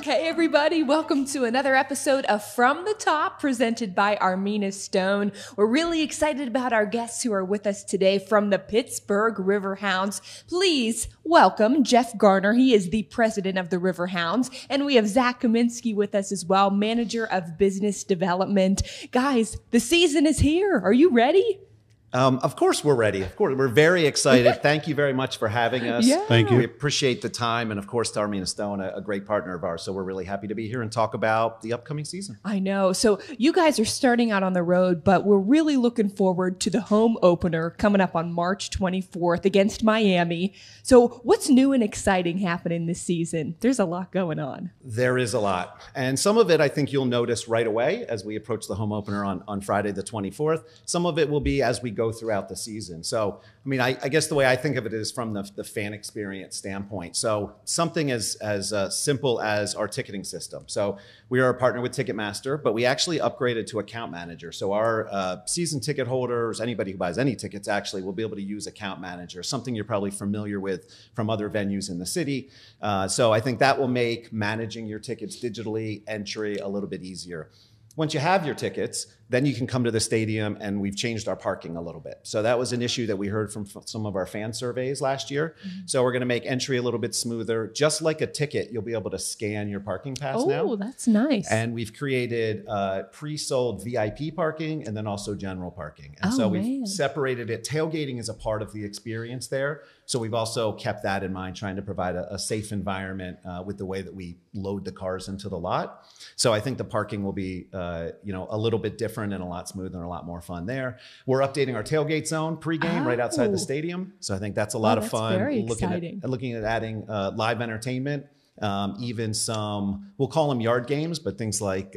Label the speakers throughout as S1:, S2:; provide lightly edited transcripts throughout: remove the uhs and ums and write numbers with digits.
S1: Hey everybody, welcome to another episode of From the Top, presented by Armina Stone. We're really excited about our guests who are with us today from the Pittsburgh Riverhounds. Please welcome Jeff Garner. He is the president of the Riverhounds. And we have Zack Kaminski with us as well, manager of business development. Guys, the season is here. Are you ready?
S2: Of course we're ready. Of course, we're very excited. Thank you very much for having us.
S1: Yeah.
S3: Thank you.
S2: We appreciate the time. And of course, to Armina Stone, a great partner of ours. So we're really happy to be here and talk about the upcoming season.
S1: I know. So you guys are starting out on the road, but we're really looking forward to the home opener coming up on March 24th against Miami. So what's new and exciting happening this season? There's a lot going on.
S2: There is a lot. And some of it I think you'll notice right away as we approach the home opener on Friday the 24th. Some of it will be as we go throughout the season. So, I mean, I guess the way I think of it is from the fan experience standpoint. So something as simple as our ticketing system. So we are a partner with Ticketmaster, but we actually upgraded to account manager. So our season ticket holders, anybody who buys any tickets actually will be able to use account manager, something you're probably familiar with from other venues in the city. So I think that will make managing your tickets digitally, entry a little bit easier. Once you have your tickets, then you can come to the stadium, and we've changed our parking a little bit. So that was an issue that we heard from some of our fan surveys last year. So we're going to make entry a little bit smoother. Just like a ticket, you'll be able to scan your parking pass now.
S1: Oh, that's nice.
S2: And we've created pre-sold VIP parking and then also general parking. And
S1: Oh,
S2: we've
S1: man.
S2: separated it. Tailgating is a part of the experience there. So we've also kept that in mind, trying to provide a safe environment with the way that we load the cars into the lot. So I think the parking will be a little bit different and a lot smoother and a lot more fun there. We're updating our tailgate zone pregame right outside the stadium. So I think that's a lot of fun.
S1: Very exciting.
S2: Looking at adding live entertainment, even some, we'll call them yard games, but things like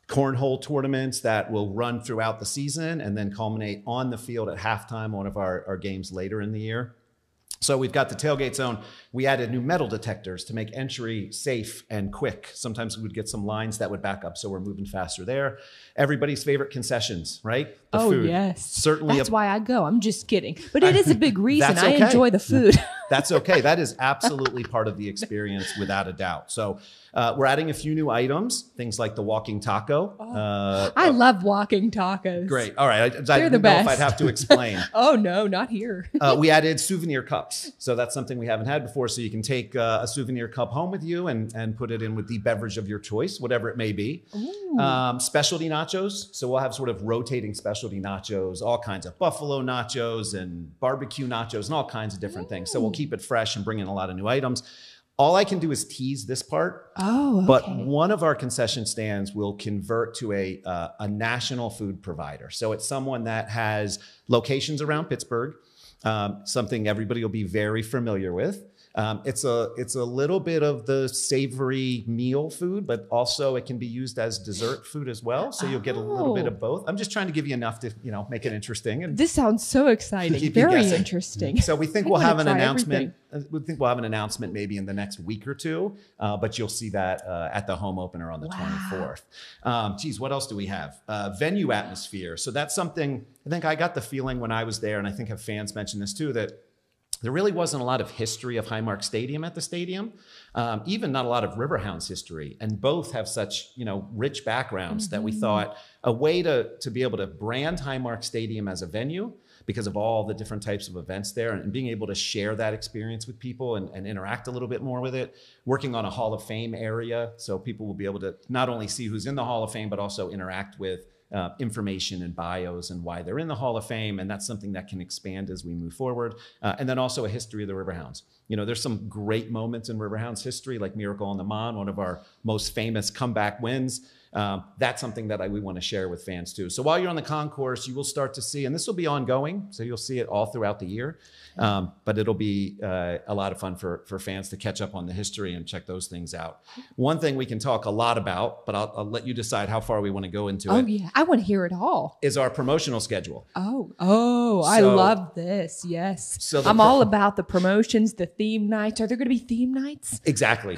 S2: cornhole tournaments that will run throughout the season and then culminate on the field at halftime, one of our games later in the year. So we've got the tailgate zone. We added new metal detectors to make entry safe and quick. Sometimes we would get some lines that would back up, so we're moving faster there. Everybody's favorite concessions, right? The food.
S1: Yes.
S2: Certainly.
S1: That's why I go. I'm just kidding. But it is a big reason.
S2: That's
S1: I
S2: okay.
S1: enjoy the food.
S2: That's okay. That is absolutely part of the experience without a doubt. So we're adding a few new items, things like the walking taco.
S1: I love walking tacos.
S2: Great. All right. I
S1: They're
S2: didn't
S1: the
S2: know
S1: best.
S2: if I'd have to explain.
S1: Oh, no, not here.
S2: We added souvenir cups. So that's something we haven't had before. So you can take a souvenir cup home with you and put it in with the beverage of your choice, whatever it may be. Specialty nachos. So we'll have sort of rotating specialty nachos, all kinds of buffalo nachos and barbecue nachos and all kinds of different things. So we'll keep it fresh and bring in a lot of new items. All I can do is tease this part.
S1: Oh, okay.
S2: But one of our concession stands will convert to a national food provider. So it's someone that has locations around Pittsburgh, something everybody will be very familiar with. It's a little bit of the savory meal food, but also it can be used as dessert food as well. So you'll get a little bit of both. I'm just trying to give you enough to, make it interesting. And
S1: This sounds so exciting.
S2: keep you
S1: Very
S2: guessing.
S1: interesting.
S2: So we think
S1: I
S2: we'll
S1: wanna
S2: have an
S1: try
S2: announcement.
S1: everything.
S2: We think we'll have an announcement maybe in the next week or two, but you'll see that at the home opener on the 24th. Geez, what else do we have? Venue atmosphere. So that's something I think I got the feeling when I was there, and I think have fans mentioned this too, that there really wasn't a lot of history of Highmark Stadium at the stadium, even not a lot of Riverhounds history. And both have such, rich backgrounds that we thought a way to be able to brand Highmark Stadium as a venue because of all the different types of events there and being able to share that experience with people and interact a little bit more with it, working on a Hall of Fame area. So people will be able to not only see who's in the Hall of Fame, but also interact with information and bios and why they're in the Hall of Fame. And that's something that can expand as we move forward. And then also a history of the Riverhounds. There's some great moments in Riverhounds history, like Miracle on the Mon, one of our most famous comeback wins. That's something that we want to share with fans too. So while you're on the concourse, you will start to see, and this will be ongoing, so you'll see it all throughout the year. But it'll be a lot of fun for fans to catch up on the history and check those things out. One thing we can talk a lot about, but I'll let you decide how far we want to go into it.
S1: Oh, yeah. I want to hear it all.
S2: Is our promotional schedule.
S1: I love this. Yes.
S2: So
S1: I'm all about the promotions, the theme nights. Are there going to be theme nights?
S2: Exactly.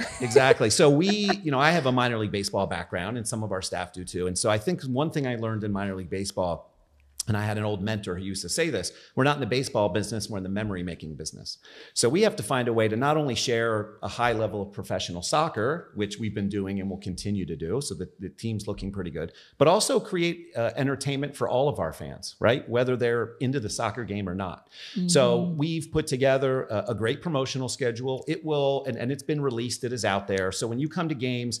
S2: So I have a minor league baseball background and some of our staff do too. And so I think one thing I learned in minor league baseball And I had an old mentor who used to say this: we're not in the baseball business, we're in the memory making business. So we have to find a way to not only share a high level of professional soccer, which we've been doing and will continue to do, so the team's looking pretty good, but also create entertainment for all of our fans, right? Whether they're into the soccer game or not. So we've put together a great promotional schedule. It will, and it's been released, it is out there. So when you come to games,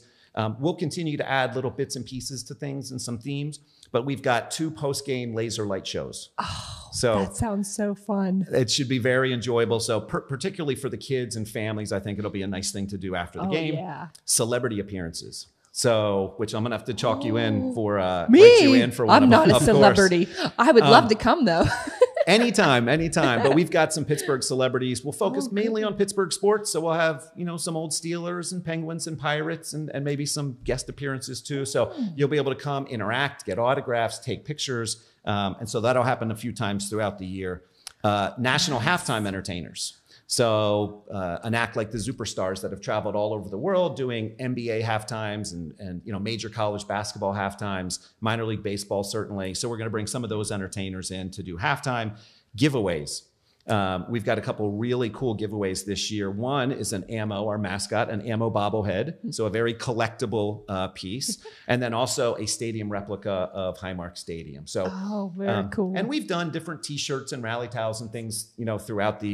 S2: we'll continue to add little bits and pieces to things and some themes, but we've got 2 post-game laser light shows.
S1: Oh,
S2: so
S1: that sounds so fun.
S2: It should be very enjoyable. So particularly for the kids and families, I think it'll be a nice thing to do after the game.
S1: Yeah.
S2: Celebrity appearances. So, which I'm gonna have to chalk you in for.
S1: Me?
S2: Write you in for one
S1: I'm
S2: of
S1: not
S2: them,
S1: a celebrity. I would love to come though.
S2: Anytime. But we've got some Pittsburgh celebrities. We'll focus mainly on Pittsburgh sports. So we'll have, some old Steelers and Penguins and Pirates and maybe some guest appearances too. So you'll be able to come, interact, get autographs, take pictures. And so that'll happen a few times throughout the year. National halftime entertainers. So an act like the Superstars that have traveled all over the world doing NBA halftimes and major college basketball halftimes, minor league baseball certainly. So we're going to bring some of those entertainers in to do halftime giveaways. We've got a couple really cool giveaways this year. One is an Ammo, our mascot, an Ammo bobblehead. So a very collectible piece. And then also a stadium replica of Highmark Stadium. So
S1: very cool.
S2: And we've done different t-shirts and rally towels and things, throughout the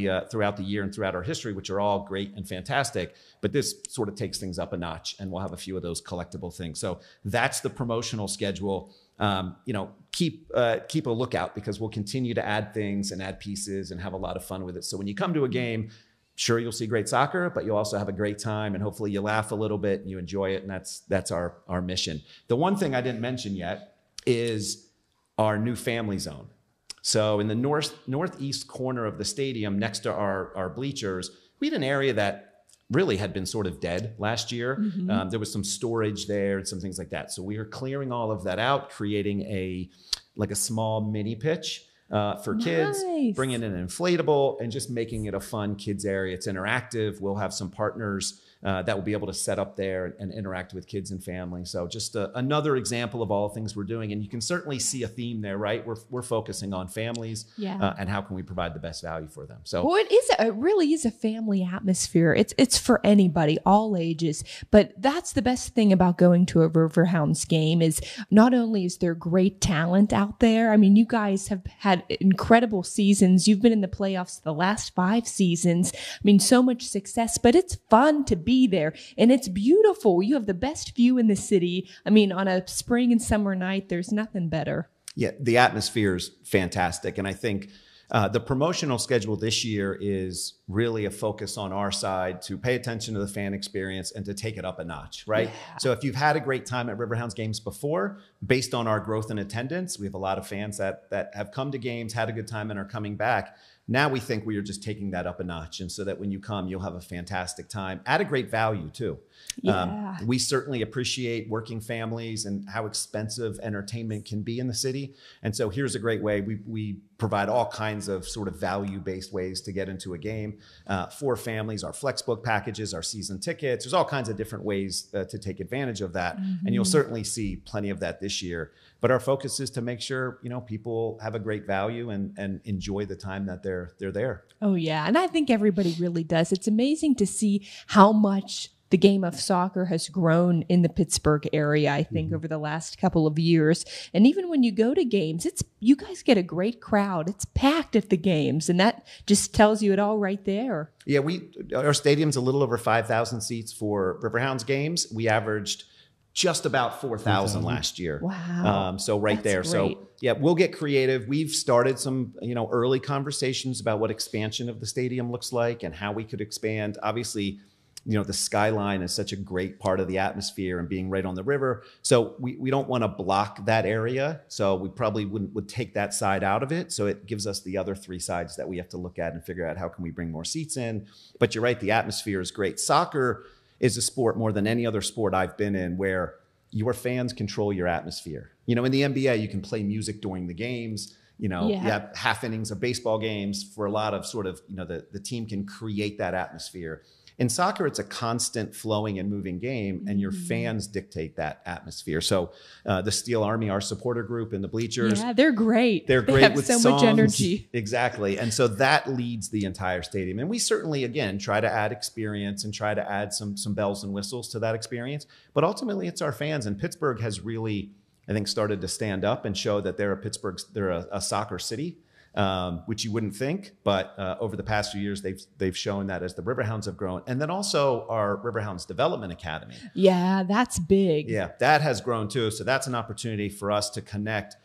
S2: year and throughout our history, which are all great and fantastic. But this sort of takes things up a notch, and we'll have a few of those collectible things. So that's the promotional schedule. Keep a lookout, because we'll continue to add things and add pieces and have a lot of fun with it. So when you come to a game, sure, you'll see great soccer, but you'll also have a great time, and hopefully you laugh a little bit and you enjoy it. And that's our mission. The one thing I didn't mention yet is our new family zone. So in the northeast corner of the stadium, next to our bleachers, we had an area that really had been sort of dead last year. There was some storage there and some things like that. So we are clearing all of that out, creating a small mini pitch for kids, bringing in an inflatable and just making it a fun kids area. It's interactive. We'll have some partners that will be able to set up there and interact with kids and families. So just another example of all the things we're doing. And you can certainly see a theme there, right? We're focusing on families and how can we provide the best value for them. So
S1: it really is a family atmosphere. It's for anybody, all ages. But that's the best thing about going to a Riverhounds game is not only is there great talent out there. I mean, you guys have had incredible seasons. You've been in the playoffs the last 5 seasons. I mean, so much success, but it's fun to be there, and it's beautiful. You have the best view in the city. I mean, on a spring and summer night, there's nothing better.
S2: Yeah, the atmosphere is fantastic. And I think the promotional schedule this year is really a focus on our side to pay attention to the fan experience and to take it up a notch, right? Yeah. So if you've had a great time at Riverhounds games before, based on our growth in attendance, we have a lot of fans that have come to games, had a good time, and are coming back. Now we think we are just taking that up a notch, and so that when you come, you'll have a fantastic time at a great value too. Yeah. We certainly appreciate working families and how expensive entertainment can be in the city. And so here's a great way. We provide all kinds of sort of value-based ways to get into a game for families, our Flexbook packages, our season tickets. There's all kinds of different ways to take advantage of that. And you'll certainly see plenty of that this year. But our focus is to make sure, people have a great value and enjoy the time that they're there.
S1: Oh, yeah. And I think everybody really does. It's amazing to see how much the game of soccer has grown in the Pittsburgh area, I think, over the last couple of years. And even when you go to games, you guys get a great crowd. It's packed at the games, and that just tells you it all right there.
S2: Yeah, our stadium's a little over 5,000 seats for Riverhounds games. We averaged just about 4,000 last year.
S1: Wow.
S2: So right there.
S1: Great.
S2: So yeah, we'll get creative. We've started some, early conversations about what expansion of the stadium looks like and how we could expand. Obviously, the skyline is such a great part of the atmosphere and being right on the river. So we don't want to block that area. So we probably would take that side out of it. So it gives us the other 3 sides that we have to look at and figure out how can we bring more seats in. But you're right, the atmosphere is great. Soccer is a sport more than any other sport I've been in where your fans control your atmosphere. In the NBA, you can play music during the games. You have half innings of baseball games for a lot of sort of, the team can create that atmosphere. In soccer, it's a constant flowing and moving game, and your fans dictate that atmosphere. So the Steel Army, our supporter group in the bleachers.
S1: Yeah, they're great.
S2: They're great
S1: they have
S2: with
S1: so
S2: songs.
S1: much energy.
S2: Exactly. And so that leads the entire stadium. And we certainly, again, try to add experience and try to add some bells and whistles to that experience. But ultimately, it's our fans. And Pittsburgh has really, I think, started to stand up and show that they're a soccer city, which you wouldn't think. But over the past few years, they've shown that as the Riverhounds have grown. And then also our Riverhounds Development Academy.
S1: Yeah, that's big.
S2: Yeah, that has grown too. So that's an opportunity for us to connect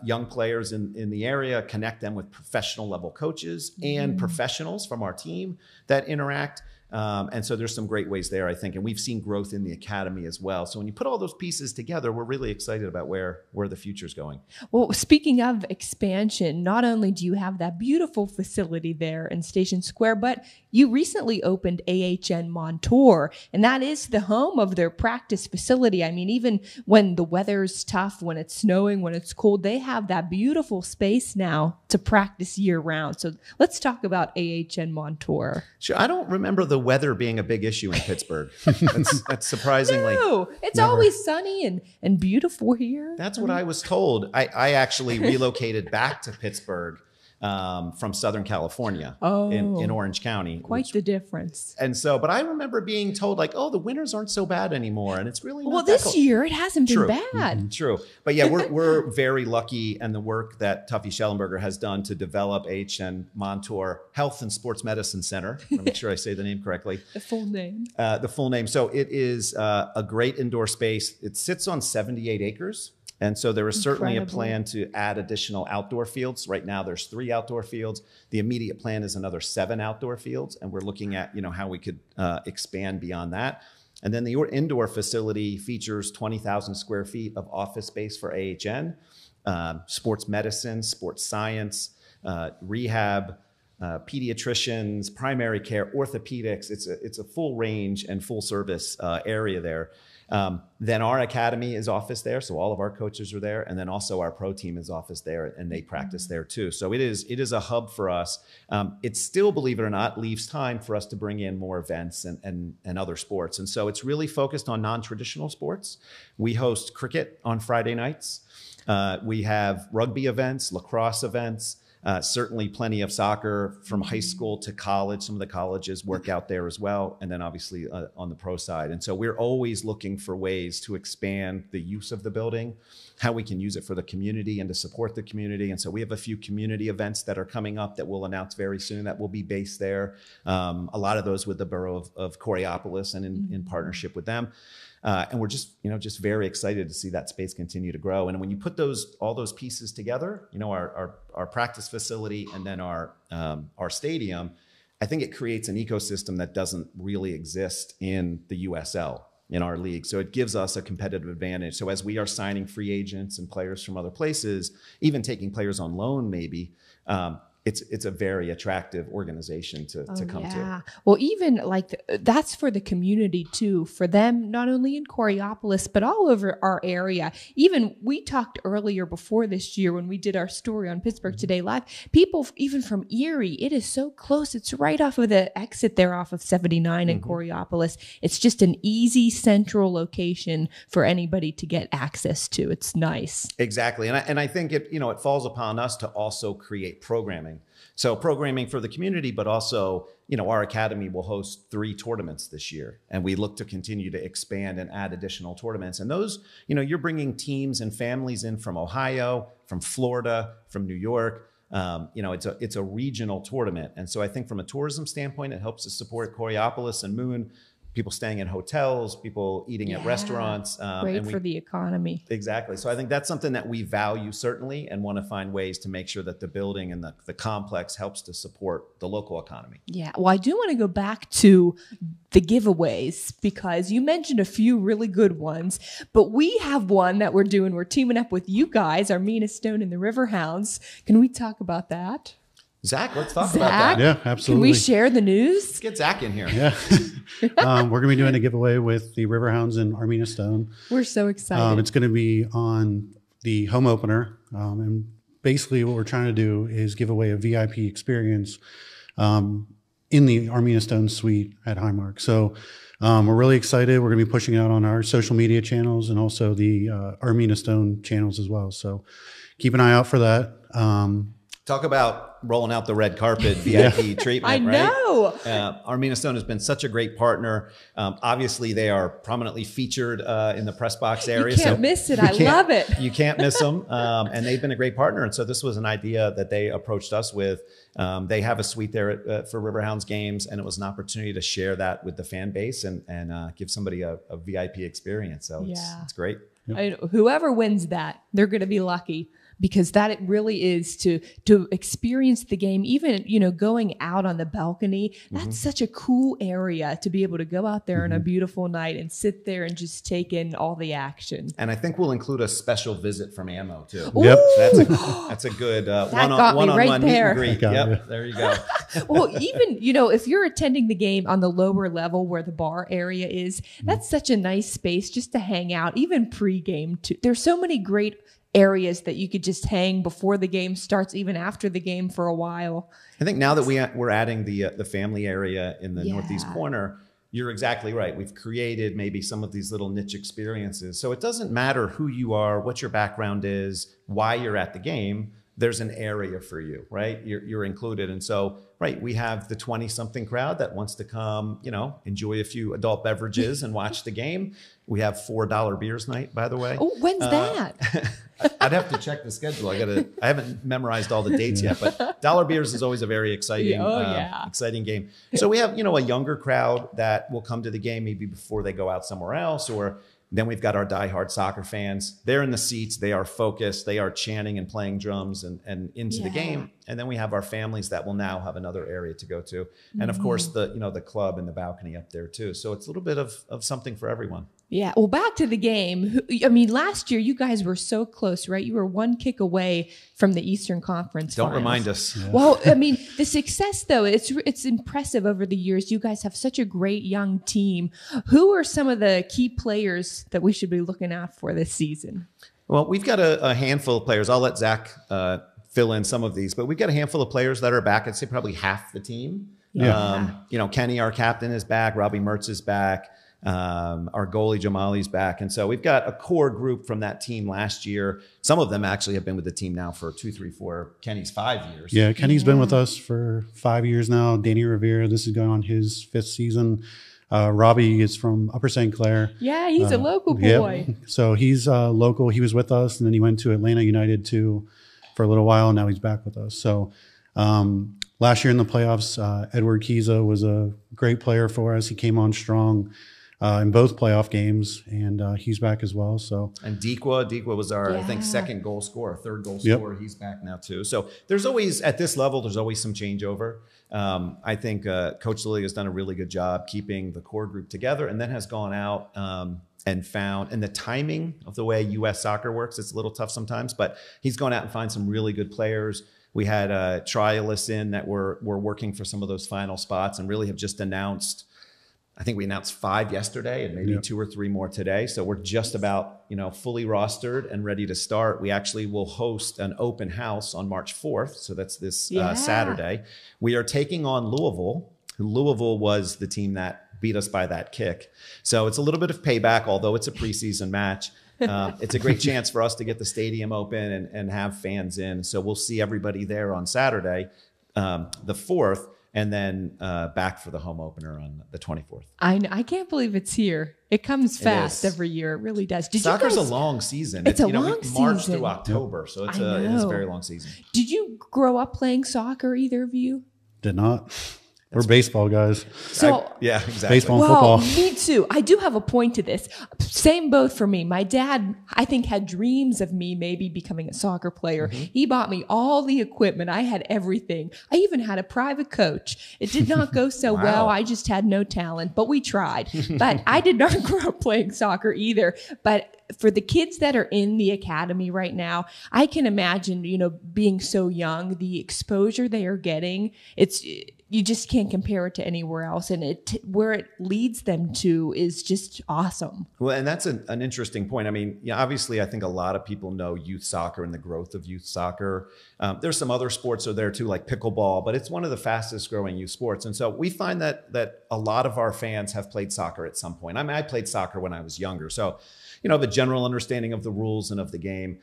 S2: young players in the area, connect them with professional level coaches and professionals from our team that interact. And so there's some great ways there, I think. And we've seen growth in the academy as well. So when you put all those pieces together, we're really excited about where the future's going.
S1: Well, speaking of expansion, not only do you have that beautiful facility there in Station Square, but you recently opened AHN Montour, and that is the home of their practice facility. I mean, even when the weather's tough, when it's snowing, when it's cold, they have that beautiful space now to practice year round. So let's talk about AHN Montour.
S2: Sure. I don't remember the weather being a big issue in Pittsburgh. That's surprisingly.
S1: No, it's always sunny and beautiful here.
S2: That's what I was told. I actually relocated back to Pittsburgh from Southern California in Orange County.
S1: Quite the difference.
S2: And so, but I remember being told like, oh, the winters aren't so bad anymore. And it's really not
S1: well,
S2: that
S1: this
S2: cold.
S1: year it hasn't been bad.
S2: True. But yeah, we're very lucky, and the work that Tuffy Schellenberger has done to develop AHN Montour Health and Sports Medicine Center. I want to make sure I say the name correctly.
S1: The full name.
S2: The full name. So it is a great indoor space. It sits on 78 acres. And so there is certainly a plan to add additional outdoor fields. Right now, there's 3 outdoor fields. The immediate plan is another 7 outdoor fields. And we're looking at, how we could expand beyond that. And then the indoor facility features 20,000 square feet of office space for AHN, sports medicine, sports science, rehab, pediatricians, primary care, orthopedics. It's a full range and full service area there. Then our academy is office there. So all of our coaches are there. And then also our pro team is office there, and they practice there too. So it is a hub for us. It still, believe it or not, leaves time for us to bring in more events and other sports. And so it's really focused on non-traditional sports. We host cricket on Friday nights. We have rugby events, lacrosse events. Certainly plenty of soccer from high school to college. Some of the colleges work out there as well. And then obviously on the pro side. And so we're always looking for ways to expand the use of the building, how we can use it for the community and to support the community. And so we have a few community events that are coming up that we'll announce very soon that will be based there. A lot of those with the borough of Coriopolis and in partnership with them. And we're just very excited to see that space continue to grow. And when you put all those pieces together, our practice facility and then our stadium, I think it creates an ecosystem that doesn't really exist in the USL, in our league. So it gives us a competitive advantage. So as we are signing free agents and players from other places, even taking players on loan, maybe, it's a very attractive organization to come to.
S1: Well, even that's for the community too, for them, not only in Coriopolis, but all over our area. Even we talked earlier before this year when we did our story on Pittsburgh Today Live, people even from Erie, it is so close. It's right off of the exit there off of 79 in Coriopolis. It's just an easy central location for anybody to get access to. It's nice.
S2: Exactly. And I think it falls upon us to also create programming. So programming for the community, but also, our academy will host 3 tournaments this year, and we look to continue to expand and add additional tournaments. And those, you're bringing teams and families in from Ohio, from Florida, from New York. It's a regional tournament. And so I think from a tourism standpoint, it helps to support Coriopolis and Moon, people staying in hotels, people eating at restaurants.
S1: Great for the economy.
S2: Exactly. So I think that's something that we value certainly and want to find ways to make sure that the building and the complex helps to support the local economy. Yeah.
S1: Well, I do want to go back to the giveaways because you mentioned a few really good ones, but we have one that we're doing. We're teaming up with you guys, Armina Stone and the Riverhounds. Can we talk about that?
S2: Zach, let's talk about that.
S3: Yeah, absolutely.
S1: Can we share the news?
S2: Let's get Zach in here.
S3: Yeah. We're going to be doing a giveaway with the Riverhounds and Armina Stone.
S1: We're so excited.
S3: It's going to be on the home opener. And basically what we're trying to do is give away a VIP experience in in the Armina Stone suite at Highmark. So we're really excited. We're going to be pushing it out on our social media channels and also the Armina Stone channels as well. So keep an eye out for that.
S2: Talk about rolling out the red carpet VIP treatment,
S1: I know.
S2: Right? Armina Stone has been such a great partner. Obviously, they are prominently featured in the press box area.
S1: You can't miss it. I love it.
S2: You can't miss them. And they've been a great partner. And so this was an idea that they approached us with. They have a suite there for Riverhounds games, and it was an opportunity to share that with the fan base and give somebody a VIP experience. So it's great.
S1: Whoever wins that, they're going to be lucky. Because that it really is to experience the game, even, going out on the balcony. That's such a cool area to be able to go out there on a beautiful night and sit there and just take in all the action.
S2: And I think we'll include a special visit from Ammo too.
S3: Yep.
S2: That's a good
S1: one-on-one
S2: meet
S1: there.
S2: and greet. Yep, there you go.
S1: Well, even, if you're attending the game on the lower level where the bar area is, that's such a nice space just to hang out, even pre-game too. There's so many great areas that you could just hang before the game starts, even after the game for a while.
S2: I think now that we're adding the family area in the northeast corner, you're exactly right. We've created maybe some of these little niche experiences. So it doesn't matter who you are, what your background is, why you're at the game. There's an area for you, right? You're included. And so, right, we have the 20-something crowd that wants to come, enjoy a few adult beverages and watch the game. We have $4 beers night, by the way.
S1: Oh, when's that?
S2: I'd have to check the schedule. I haven't memorized all the dates yet, but dollar beers is always a very exciting, exciting game. So we have, a younger crowd that will come to the game maybe before they go out somewhere else, or then we've got our diehard soccer fans. They're in the seats. They are focused. They are chanting and playing drums and into the game. And then we have our families that will now have another area to go to. And of course, the club and the balcony up there too. So it's a little bit of something for everyone.
S1: Yeah. Well, back to the game. Last year you guys were so close, right? You were one kick away from the Eastern Conference
S2: Don't
S1: finals.
S2: remind us.
S1: Yeah. Well, the success though, it's impressive over the years. You guys have such a great young team. Who are some of the key players that we should be looking out for this season? Well,
S2: we've got a handful of players. I'll let Zach fill in some of these, but we've got a handful of players that are back. I'd say probably half the team. Yeah. Kenny, our captain, is back. Robbie Mertz is back. Our goalie Jamali's back. And so we've got a core group from that team last year. Some of them actually have been with the team now for 2, 3, 4, Kenny's 5 years.
S3: Yeah, Kenny's been with us for 5 years now. Danny Rivera, this is going on his 5th season. Robbie is from Upper St. Clair.
S1: Yeah, he's a local boy.
S3: Yep. So he's local. He was with us, and then he went to Atlanta United too for a little while, and now he's back with us. So last year in the playoffs, Edward Kiza was a great player for us. He came on strong in both playoff games, and he's back as well. So and
S2: Dikwa was our, I think, second goal scorer, third goal scorer. He's back now too. So there's always, at this level, there's always some changeover. I think Coach Lilly has done a really good job keeping the core group together, and then has gone out and found, and the timing of the way U.S. soccer works, it's a little tough sometimes, but he's gone out and find some really good players. We had trialists in that were working for some of those final spots, and really have just announced, I think we announced 5 yesterday and maybe 2 or 3 more today. So we're just about, fully rostered and ready to start. We actually will host an open house on March 4th. So that's this Saturday. We are taking on Louisville. Louisville was the team that beat us by that kick. So it's a little bit of payback, although it's a preseason match. It's a great chance for us to get the stadium open and have fans in. So we'll see everybody there on Saturday, the 4th. And then back for the home opener on the 24th.
S1: I can't believe it's here. It comes fast every year. It really does.
S2: Soccer's a long season.
S1: It's a long season.
S2: March through October, so it is a very long season.
S1: Did you grow up playing soccer, either of you?
S3: Did not. We're baseball guys.
S1: So
S2: yeah, exactly.
S3: Baseball and football.
S1: Me too. I do have a point to this. Same boat for me. My dad, I think, had dreams of me maybe becoming a soccer player. Mm-hmm. He bought me all the equipment. I had everything. I even had a private coach. It did not go so well. I just had no talent, but we tried. But I did not grow up playing soccer either. But for the kids that are in the academy right now, I can imagine, being so young, the exposure they are getting. It's you just can't compare it to anywhere else. And where it leads them to is just awesome.
S2: Well, and that's an interesting point. I mean, yeah, obviously, I think a lot of people know youth soccer and the growth of youth soccer. There's some other sports are there too, like pickleball, but it's one of the fastest growing youth sports. And so we find that a lot of our fans have played soccer at some point. I mean, I played soccer when I was younger. So, have a general understanding of the rules and of the game.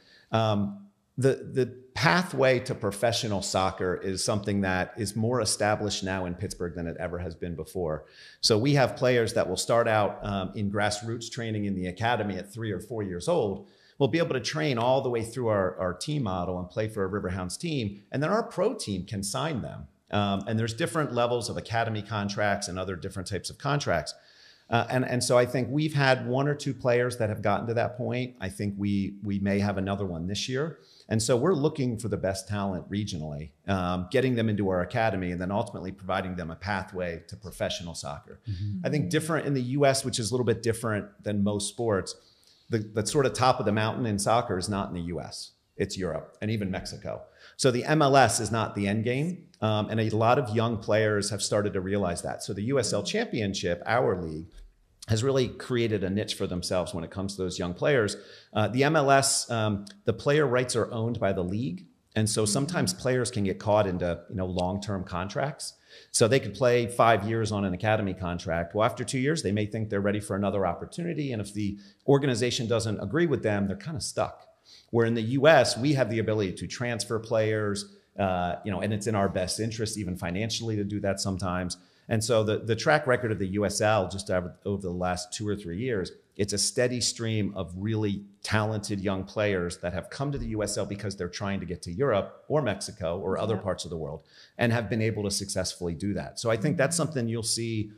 S2: The pathway to professional soccer is something that is more established now in Pittsburgh than it ever has been before. So we have players that will start out in grassroots training in the academy at 3 or 4 years old. We'll be able to train all the way through our team model and play for a Riverhounds team. And then our pro team can sign them. And there's different levels of academy contracts and other different types of contracts. And so I think we've had 1 or 2 players that have gotten to that point. I think we may have another one this year. And so we're looking for the best talent regionally, getting them into our academy, and then ultimately providing them a pathway to professional soccer. I think different in the US, which is a little bit different than most sports, the sort of top of the mountain in soccer is not in the US. It's Europe and even Mexico. So the MLS is not the end game. And a lot of young players have started to realize that. So the USL Championship, our league, has really created a niche for themselves when it comes to those young players. The MLS, the player rights are owned by the league. And so sometimes players can get caught into long-term contracts. So they could play 5 years on an academy contract. Well, after 2 years, they may think they're ready for another opportunity. And if the organization doesn't agree with them, they're kind of stuck. Where in the US, we have the ability to transfer players, and it's in our best interest, even financially, to do that sometimes. And so the track record of the USL just over the last 2 or 3 years, it's a steady stream of really talented young players that have come to the USL because they're trying to get to Europe or Mexico or other parts of the world and have been able to successfully do that. So I think that's something you'll see,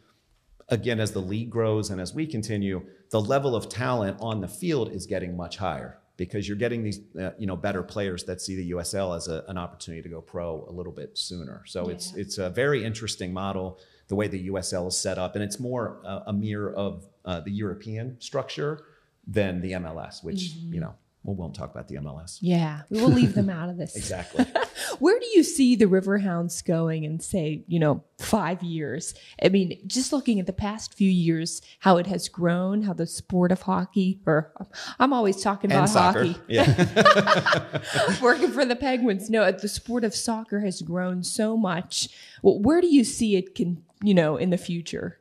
S2: again, as the league grows and as we continue, the level of talent on the field is getting much higher, because you're getting these better players that see the USL as an opportunity to go pro a little bit sooner. So it's a very interesting model, the way the USL is set up. And it's more a mirror of the European structure than the MLS, which, we won't talk about the MLS.
S1: Yeah, we will leave them out of this.
S2: Exactly.
S1: Where do you see the Riverhounds going in, say, 5 years? I mean, just looking at the past few years, how it has grown, how the sport of hockey, or I'm always talking about hockey.
S2: Yeah.
S1: Working for the Penguins. No, the sport of soccer has grown so much. Well, where do you see it in the future?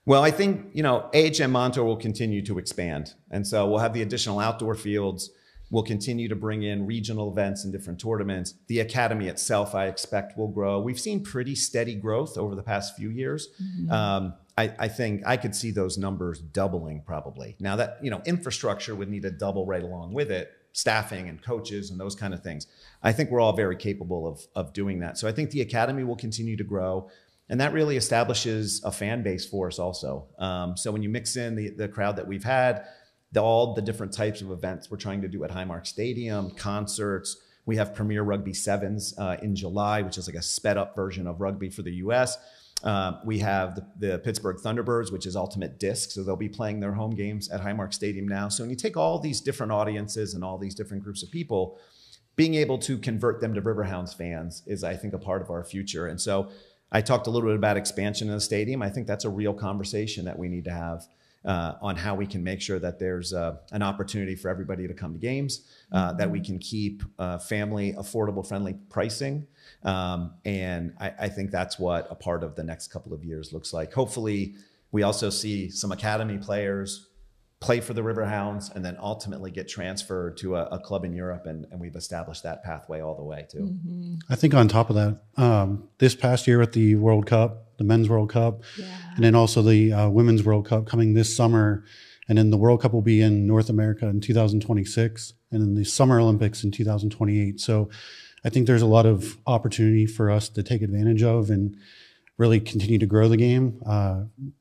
S2: Well, I think, AHM Montour will continue to expand. And so we'll have the additional outdoor fields. We'll continue to bring in regional events and different tournaments. The academy itself, I expect, will grow. We've seen pretty steady growth over the past few years. I think I could see those numbers doubling probably. Now that, infrastructure would need to double right along with it, staffing and coaches and those kind of things. I think we're all very capable of doing that. So I think the academy will continue to grow. And that really establishes a fan base for us also. So when you mix in the crowd that we've had, all the different types of events we're trying to do at Highmark Stadium, concerts. We have Premier Rugby Sevens in July, which is like a sped up version of rugby for the US. We have the Pittsburgh Thunderbirds, which is Ultimate Disc. So they'll be playing their home games at Highmark Stadium now. So when you take all these different audiences and all these different groups of people, being able to convert them to Riverhounds fans is, I think, a part of our future. And so I talked a little bit about expansion in the stadium. I think that's a real conversation that we need to have on how we can make sure that there's an opportunity for everybody to come to games, that we can keep family affordable, friendly pricing. And I think that's what a part of the next couple of years looks like. Hopefully, we also see some academy players play for the Riverhounds and then ultimately get transferred to a club in Europe. And we've established that pathway all the way too.
S3: I think on top of that, this past year with the World Cup, the Men's World Cup, and then also the Women's World Cup coming this summer. And then the World Cup will be in North America in 2026 and then the Summer Olympics in 2028. So I think there's a lot of opportunity for us to take advantage of and really continue to grow the game.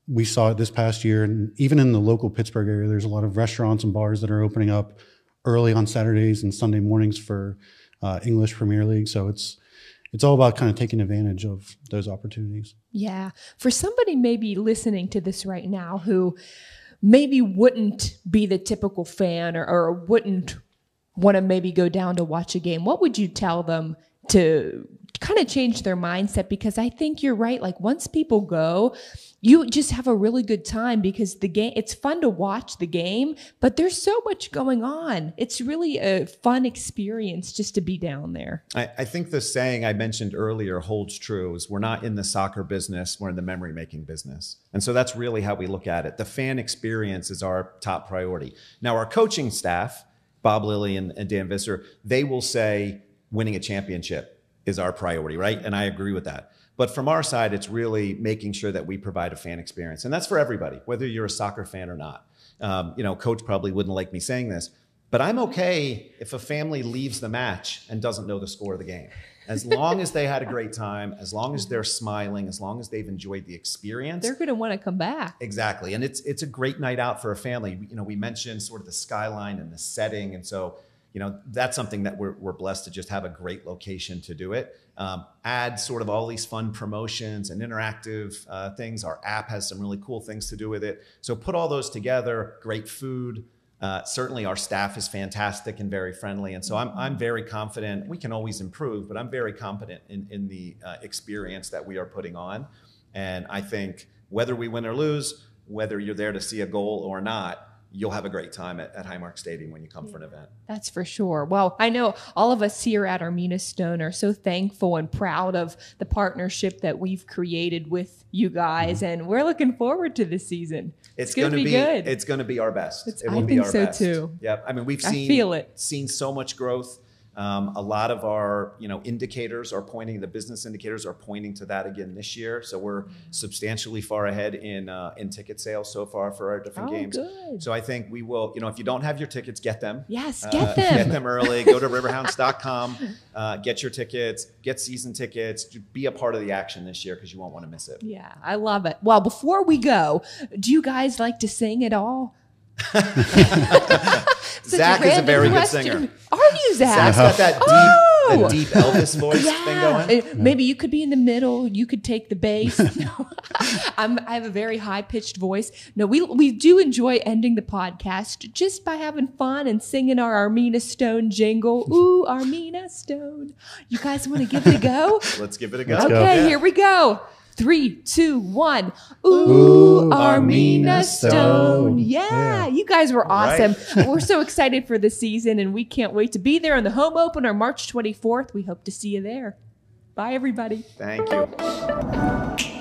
S3: We saw it this past year, and even in the local Pittsburgh area, there's a lot of restaurants and bars that are opening up early on Saturdays and Sunday mornings for English Premier League. So it's all about kind of taking advantage of those opportunities.
S1: Yeah. For somebody maybe listening to this right now who maybe wouldn't be the typical fan or wouldn't want to maybe go down to watch a game, what would you tell them to kind of change their mindset, because I think you're right. Like once people go, you just have a really good time, because the game, it's fun to watch the game, but there's so much going on. It's really a fun experience just to be down there.
S2: I think the saying I mentioned earlier holds true, is we're not in the soccer business, we're in the memory making business. And so that's really how we look at it. The fan experience is our top priority. Now our coaching staff, Bob Lilly and Dan Visser, they will say winning a championship is our priority, right? And I agree with that. But from our side, it's really making sure that we provide a fan experience. And that's for everybody, whether you're a soccer fan or not. Coach probably wouldn't like me saying this, but I'm okay if a family leaves the match and doesn't know the score of the game. As long as they had a great time, as long as they're smiling, as long as they've enjoyed the experience.
S1: They're going to want to come back.
S2: Exactly. And it's a great night out for a family. We mentioned sort of the skyline and the setting. And so, that's something that we're blessed to just have a great location to do it. Add sort of all these fun promotions and interactive things. Our app has some really cool things to do with it. So put all those together, great food. Certainly our staff is fantastic and very friendly. And so I'm very confident. We can always improve, but I'm very confident in the experience that we are putting on. And I think whether we win or lose, whether you're there to see a goal or not, you'll have a great time at Highmark Stadium when you come for an event.
S1: That's for sure. Well, I know all of us here at Armina Stone are so thankful and proud of the partnership that we've created with you guys, and we're looking forward to this season.
S2: It's going to be good. It's going to be our best. It will be our best. I think so too. Yep. I mean, we've seen so much growth. A lot of our, indicators are pointing, the business indicators are pointing to that again this year. So we're substantially far ahead in ticket sales so far for our different games. Good. So I think we will, if you don't have your tickets, get them.
S1: Yes, get them.
S2: Get them early. Go to riverhounds.com, get your tickets, get season tickets, be a part of the action this year because you won't want to miss it.
S1: Yeah, I love it. Well, before we go, do you guys like to sing at all?
S2: Zach is a very good singer.
S1: Are you, Zach?
S2: Zach's got that deep Elvis voice thing going.
S1: Maybe you could be in the middle. You could take the bass. I have a very high-pitched voice. No, we do enjoy ending the podcast just by having fun and singing our Armina Stone jingle. Ooh, Armina Stone. You guys want to give it a go?
S2: Let's give it a go.
S1: Okay, here we go. 3, 2, 1. Ooh, Armina Stone. Yeah, you guys were awesome. Right. We're so excited for the season, and we can't wait to be there on the home opener March 24th. We hope to see you there. Bye, everybody.
S2: Thank you.